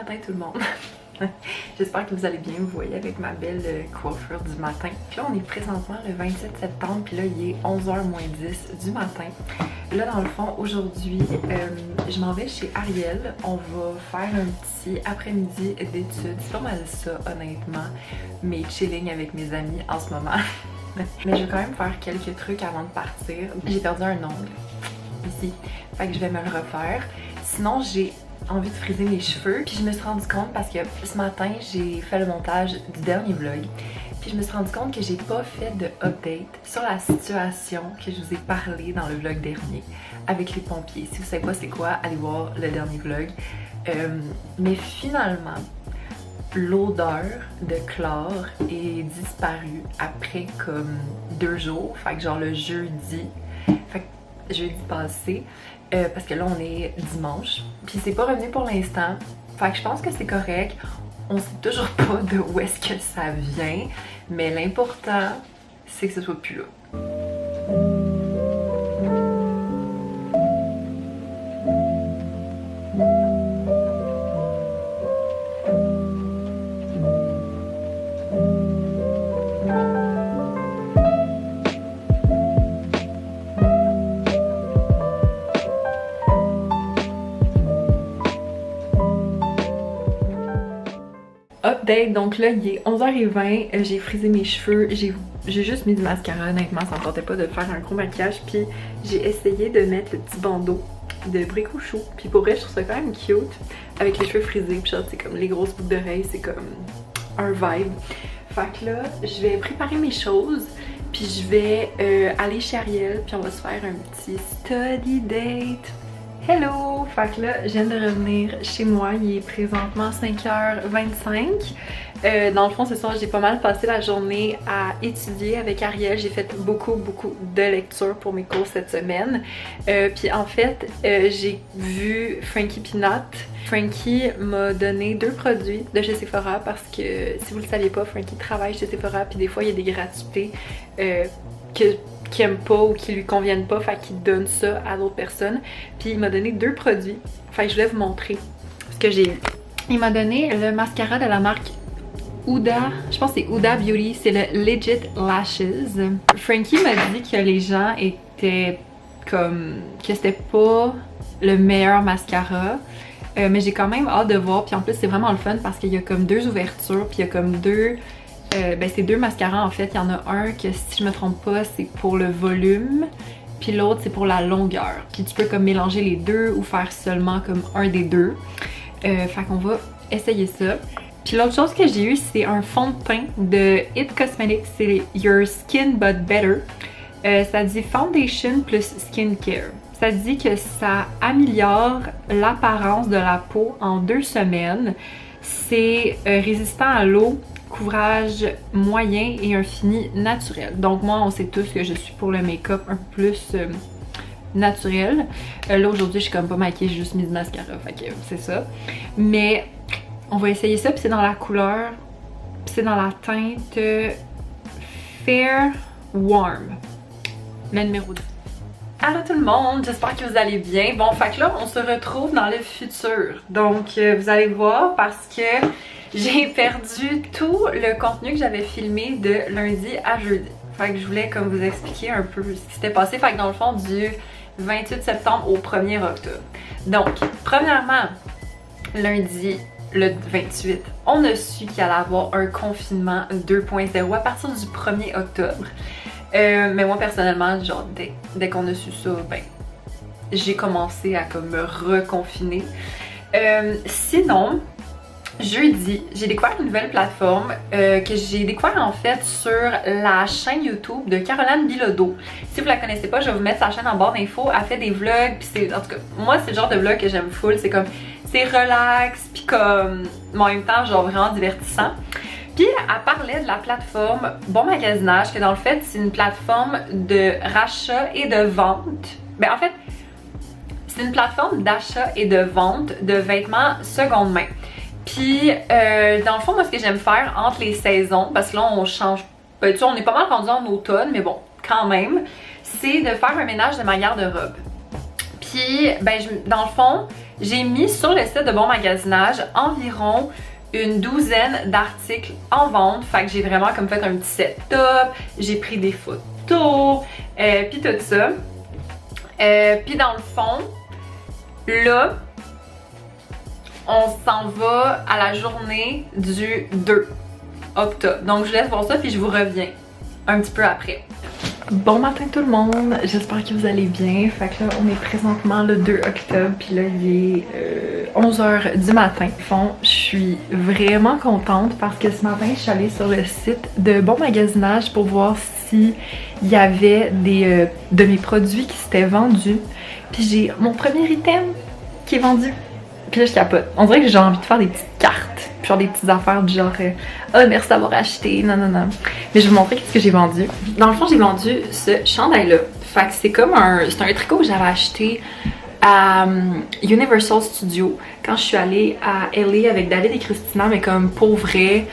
matin tout le monde. J'espère que vous allez bien, vous voyez avec ma belle coiffure du matin. Puis là on est présentement le 27 septembre, puis là il est 11h moins 10 du matin. Là dans le fond aujourd'hui je m'en vais chez Ariel. On va faire un petit après-midi d'études. C'est pas mal ça honnêtement, mais chilling avec mes amis en ce moment. Mais je vais quand même faire quelques trucs avant de partir. J'ai perdu un ongle ici, fait que je vais me le refaire. Sinon j'ai envie de friser mes cheveux, puis je me suis rendu compte parce que ce matin j'ai fait le montage du dernier vlog, puis je me suis rendu compte que j'ai pas fait de update sur la situation que je vous ai parlé dans le vlog dernier avec les pompiers. Si vous savez pas c'est quoi, allez voir le dernier vlog. Mais finalement l'odeur de chlore est disparue après comme 2 jours, fait que genre le jeudi, fait que jeudi passé. Parce que là on est dimanche, puis c'est pas revenu pour l'instant, fait que je pense que c'est correct. On sait toujours pas de où est-ce que ça vient, mais l'important c'est que ce soit plus là. Update, donc là il est 11h20, j'ai frisé mes cheveux, j'ai juste mis du mascara, honnêtement ça me tentait pas de faire un gros maquillage, puis j'ai essayé de mettre le petit bandeau de Bricochou, puis pour vrai je trouve ça quand même cute avec les cheveux frisés, puis genre c'est comme les grosses boucles d'oreilles, c'est comme un vibe. Fait que là je vais préparer mes choses, puis je vais aller chez Ariel, puis on va se faire un petit study date. Hello! Fait que là, je viens de revenir chez moi, il est présentement 5h25. Dans le fond, ce soir, j'ai pas mal passé la journée à étudier avec Ariel. J'ai fait beaucoup de lectures pour mes cours cette semaine. Puis en fait, j'ai vu Frankie Peanut. Frankie m'a donné 2 produits de chez Sephora parce que, si vous le saviez pas, Frankie travaille chez Sephora, puis des fois, il y a des gratuités qui aime pas ou qui lui conviennent pas, fait qu'il donne ça à d'autres personnes. Puis il m'a donné 2 produits, fait que je voulais vous montrer ce que j'ai eu. Il m'a donné le mascara de la marque Huda, je pense que c'est Huda Beauty, c'est le Legit Lashes. Frankie m'a dit que les gens étaient comme, que c'était pas le meilleur mascara, mais j'ai quand même hâte de voir, puis en plus c'est vraiment le fun parce qu'il y a comme 2 ouvertures, puis il y a comme 2... c'est 2 mascaras en fait, il y en a un que si je me trompe pas c'est pour le volume, puis l'autre c'est pour la longueur, puis tu peux comme mélanger les deux ou faire seulement comme un des deux. Fait qu'on va essayer ça. Puis l'autre chose que j'ai eu c'est un fond de teint de It Cosmetics, c'est Your Skin But Better. Ça dit Foundation plus Skincare. Ça dit que ça améliore l'apparence de la peau en 2 semaines. C'est résistant à l'eau, couvrage moyen et un fini naturel. Donc moi on sait tous que je suis pour le make-up un peu plus naturel. Là aujourd'hui je suis comme pas maquillée, j'ai juste mis du mascara, fait que c'est ça. Mais on va essayer ça, puis c'est dans la couleur, puis c'est dans la teinte Fair Warm. Le numéro 10. Allô tout le monde, j'espère que vous allez bien. Bon, fait que là on se retrouve dans le futur. Donc vous allez voir parce que j'ai perdu tout le contenu que j'avais filmé de lundi à jeudi. Fait que je voulais comme vous expliquer un peu ce qui s'était passé. Fait que dans le fond du 28 septembre au 1er octobre. Donc, premièrement, lundi le 28, on a su qu'il allait avoir un confinement 2.0 à partir du 1er octobre. Mais moi personnellement, genre dès qu'on a su ça, ben j'ai commencé à comme me reconfiner. Sinon, jeudi, j'ai découvert une nouvelle plateforme que j'ai découvert en fait sur la chaîne YouTube de Caroline Bilodeau. Si vous la connaissez pas, je vais vous mettre sa chaîne en barre d'infos. Elle fait des vlogs, puis c'est, en tout cas, moi c'est le genre de vlog que j'aime full. C'est comme, c'est relax, puis comme, mais en même temps genre vraiment divertissant. Puis elle parlait de la plateforme Bon Magasinage, que dans le fait c'est une plateforme de rachat et de vente. Ben en fait, c'est une plateforme d'achat et de vente de vêtements seconde main. Puis dans le fond, moi ce que j'aime faire entre les saisons, parce que là on change, ben, tu sais, on est pas mal rendu en automne, mais bon, quand même, c'est de faire un ménage de ma garde-robe. Puis ben dans le fond, J'ai mis sur le site de Bon Magasinage environ une douzaine d'articles en vente. Fait que j'ai vraiment comme fait un petit setup, j'ai pris des photos, puis tout ça. Puis dans le fond, là, on s'en va à la journée du 2 octobre. Donc je vous laisse voir ça puis je vous reviens un petit peu après. Bon matin tout le monde, j'espère que vous allez bien. Fait que là, on est présentement le 2 octobre, puis là, il est 11h du matin. Au fond, je suis vraiment contente parce que ce matin, je suis allée sur le site de Bon Magasinage pour voir s'il y avait des de mes produits qui s'étaient vendus. Puis j'ai mon premier item qui est vendu. Puis là, je capote. On dirait que j'ai envie de faire des petites cartes, genre des petites affaires du genre ah, merci d'avoir acheté, non. Mais je vais vous montrer ce que j'ai vendu. Dans le fond, j'ai vendu ce chandail-là. Fait que c'est comme c'est un tricot que j'avais acheté à Universal Studios quand je suis allée à LA avec David et Christina, mais comme pour vrai,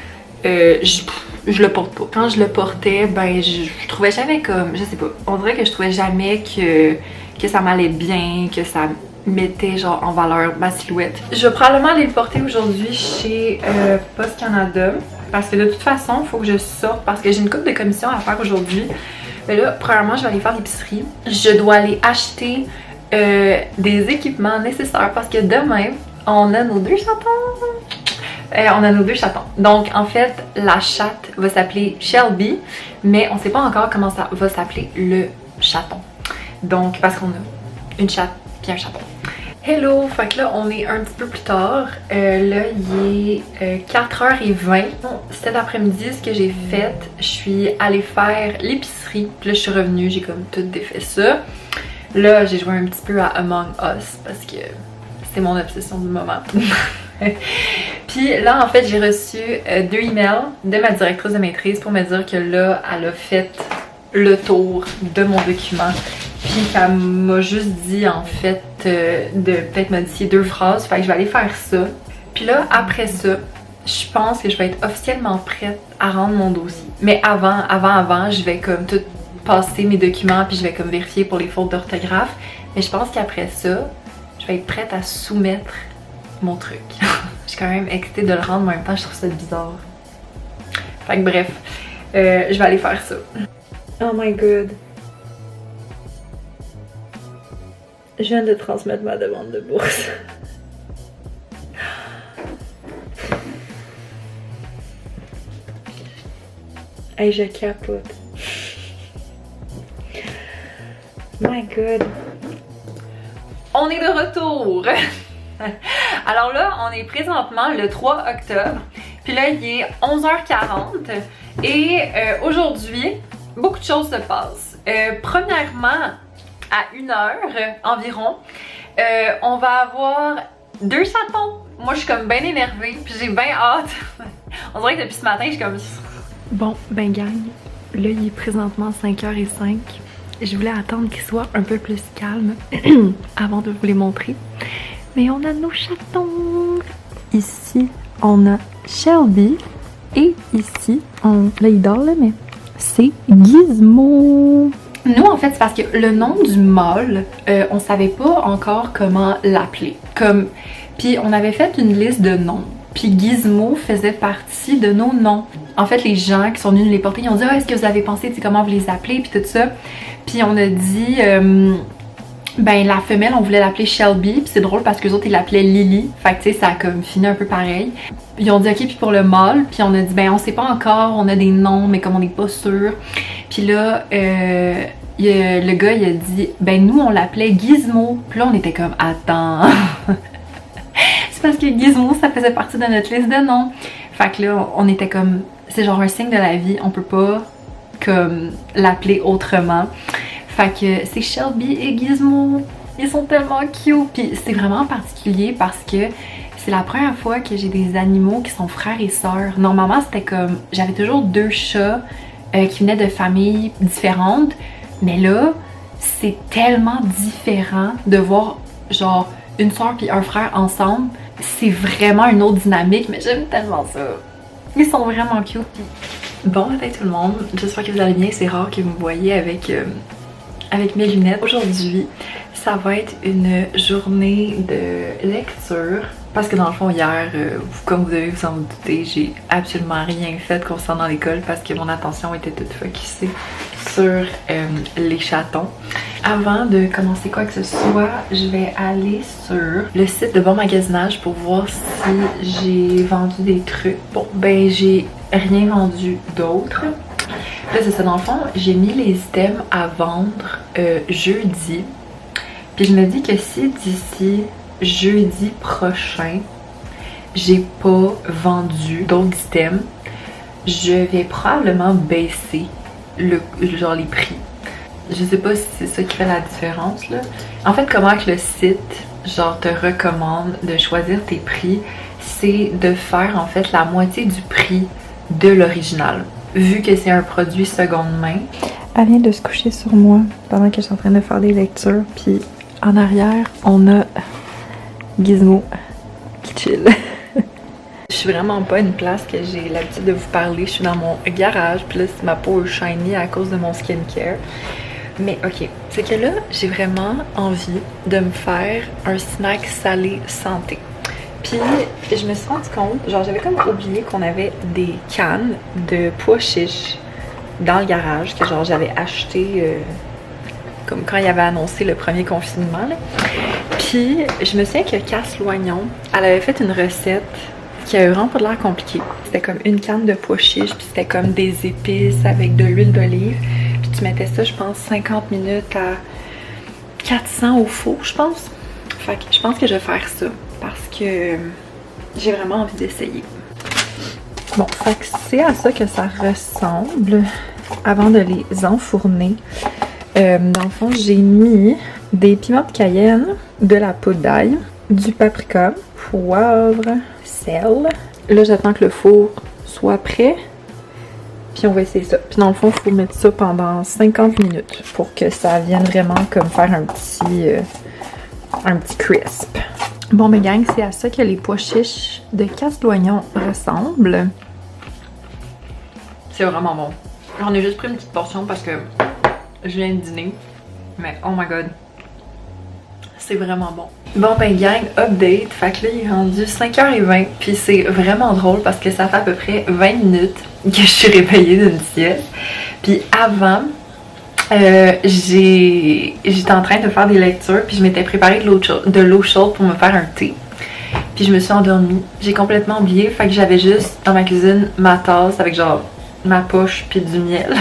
je le porte pas. Quand je le portais, ben je trouvais jamais comme, je sais pas, on dirait que je trouvais jamais que ça m'allait bien, que ça mettait genre en valeur ma silhouette. Je vais probablement aller le porter aujourd'hui chez Post Canada parce que de toute façon il faut que je sorte parce que j'ai une couple de commissions à faire aujourd'hui. Mais là, premièrement, je vais aller faire l'épicerie. Je dois aller acheter des équipements nécessaires parce que demain on a nos 2 chatons. On a nos 2 chatons. Donc en fait, la chatte va s'appeler Shelby, mais on sait pas encore comment ça va s'appeler le chaton. Donc parce qu'on a une chatte puis un chaton. Hello! Fait que là, on est un petit peu plus tard. Là, il est 4h20. Cet après-midi, ce que j'ai fait, je suis allée faire l'épicerie. Puis là, je suis revenue, j'ai comme tout défait ça. Là, j'ai joué un petit peu à Among Us parce que c'est mon obsession du moment. Puis là, en fait, j'ai reçu 2 emails de ma directrice de maîtrise pour me dire que là, elle a fait le tour de mon document. Puis qu'elle m'a juste dit en fait de peut-être modifier 2 phrases. Fait que je vais aller faire ça. Puis là, après ça, je pense que je vais être officiellement prête à rendre mon dossier. Mais avant, je vais comme tout passer mes documents puis je vais comme vérifier pour les fautes d'orthographe. Mais je pense qu'après ça, je vais être prête à soumettre mon truc. Je suis quand même excitée de le rendre, mais en même temps, je trouve ça bizarre. Fait que bref, je vais aller faire ça. Oh my god. Je viens de transmettre ma demande de bourse. Hey, je capote. My god. On est de retour. Alors là, on est présentement le 3 octobre. Puis là, il est 11h40. Et aujourd'hui, beaucoup de choses se passent. Premièrement, à 1h environ, on va avoir 2 chatons. Moi, je suis comme bien énervée, puis j'ai bien hâte. On dirait que depuis ce matin, je suis comme... Bon, ben gang, là, il est présentement 5h05. Je voulais attendre qu'il soit un peu plus calme avant de vous les montrer. Mais on a nos chatons. Ici, on a Shelby. Et ici, là, il dort, là, mais c'est Gizmo. Nous, en fait, c'est parce que le nom du mâle, on savait pas encore comment l'appeler. Puis on avait fait une liste de noms. Puis Gizmo faisait partie de nos noms. En fait, les gens qui sont venus nous les porter, ils ont dit « Ah, est-ce que vous avez pensé, tu sais, comment vous les appelez? » Puis tout ça. Puis on a dit... ben, la femelle, on voulait l'appeler Shelby. Puis c'est drôle parce que les autres, ils l'appelaient Lily. Fait que, tu sais, ça a comme fini un peu pareil. Ils ont dit « Ok, puis pour le mâle. » Puis on a dit « Ben, on sait pas encore. On a des noms, mais comme on n'est pas sûr. » Puis là... le gars il a dit ben nous on l'appelait Gizmo. Puis là on était comme attends. C'est parce que Gizmo ça faisait partie de notre liste de noms. Fait que là on était comme c'est genre un signe de la vie, on peut pas comme l'appeler autrement. Fait que c'est Shelby et Gizmo. Ils sont tellement cute. Puis c'est vraiment particulier parce que c'est la première fois que j'ai des animaux qui sont frères et sœurs. Normalement c'était comme j'avais toujours 2 chats qui venaient de familles différentes. Mais là, c'est tellement différent de voir genre une soeur puis un frère ensemble. C'est vraiment une autre dynamique, mais j'aime tellement ça. Ils sont vraiment cute. Bon matin tout le monde, j'espère que vous allez bien. C'est rare que vous me voyez avec avec mes lunettes. Aujourd'hui, ça va être une journée de lecture. Parce que dans le fond, hier, comme vous avez vous en doutez, j'ai absolument rien fait concernant l'école parce que mon attention était toute focusée sur les chatons. Avant de commencer quoi que ce soit, je vais aller sur le site de Bon Magasinage pour voir si j'ai vendu des trucs. Bon, ben j'ai rien vendu d'autre. Là, c'est ça, dans le fond, j'ai mis les items à vendre jeudi. Puis je me dis que si d'ici jeudi prochain, j'ai pas vendu d'autres items, je vais probablement baisser genre les prix. Je sais pas si c'est ça qui fait la différence là. En fait, comment que le site genre te recommande de choisir tes prix, c'est de faire en fait la moitié du prix de l'original. Vu que c'est un produit seconde main. Elle vient de se coucher sur moi pendant que je suis en train de faire des lectures. Puis en arrière, on a Gizmo qui chill. Je suis vraiment pas une place que j'ai l'habitude de vous parler. Je suis dans mon garage. Puis là, ma peau est shiny à cause de mon skincare. Mais ok, c'est que là, j'ai vraiment envie de me faire un snack salé santé. Puis je me suis rendu compte, genre j'avais comme oublié qu'on avait des cannes de pois chiches dans le garage que genre j'avais acheté comme quand il avait annoncé le premier confinement là. Puis je me souviens que Cass Loignon, elle avait fait une recette qui avait vraiment pas de l'air compliquée. C'était comme une canne de pois chiches, puis c'était comme des épices avec de l'huile d'olive. Puis tu mettais ça, je pense, 50 minutes à 400 au four, je pense. Fait que je pense que je vais faire ça parce que j'ai vraiment envie d'essayer. Bon, fait que c'est à ça que ça ressemble avant de les enfourner. Dans le fond, j'ai mis des piments de Cayenne, de la poudre d'ail, du paprika, poivre, sel. Là, j'attends que le four soit prêt. Puis on va essayer ça. Puis dans le fond, il faut mettre ça pendant 50 minutes pour que ça vienne vraiment comme faire un petit crisp. Bon, mes gang, c'est à ça que les pois chiches de Cass Loignon ressemblent. C'est vraiment bon. J'en ai juste pris une petite portion parce que je viens de dîner. Mais oh my god, c'est vraiment bon. Bon ben gang, update. Fait que là, il est rendu 5h20. Puis c'est vraiment drôle parce que ça fait à peu près 20 minutes que je suis réveillée d'une sieste. Puis avant, j'étais en train de faire des lectures. Puis je m'étais préparé de l'eau chaude pour me faire un thé. Puis je me suis endormie. J'ai complètement oublié. Fait que j'avais juste dans ma cuisine ma tasse avec genre ma poche puis du miel.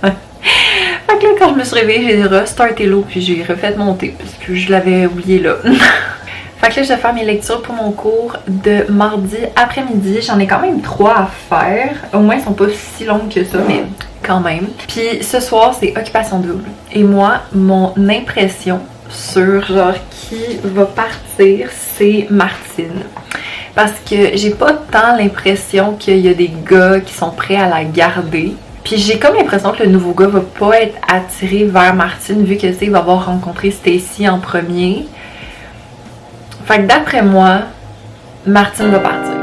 Fait que là, quand je me suis réveillée, j'ai restarté l'eau puis j'ai refait mon thé parce que je l'avais oublié là. Fait que là, je vais faire mes lectures pour mon cours de mardi après-midi. J'en ai quand même 3 à faire. Au moins, elles sont pas si longues que ça, mais quand même. Puis ce soir, c'est occupation double. Et moi, mon impression sur genre qui va partir, c'est Martine. Parce que j'ai pas tant l'impression qu'il y a des gars qui sont prêts à la garder. Puis j'ai comme l'impression que le nouveau gars va pas être attiré vers Martine vu que il va avoir rencontré Stacy en premier. Fait que d'après moi, Martine va partir.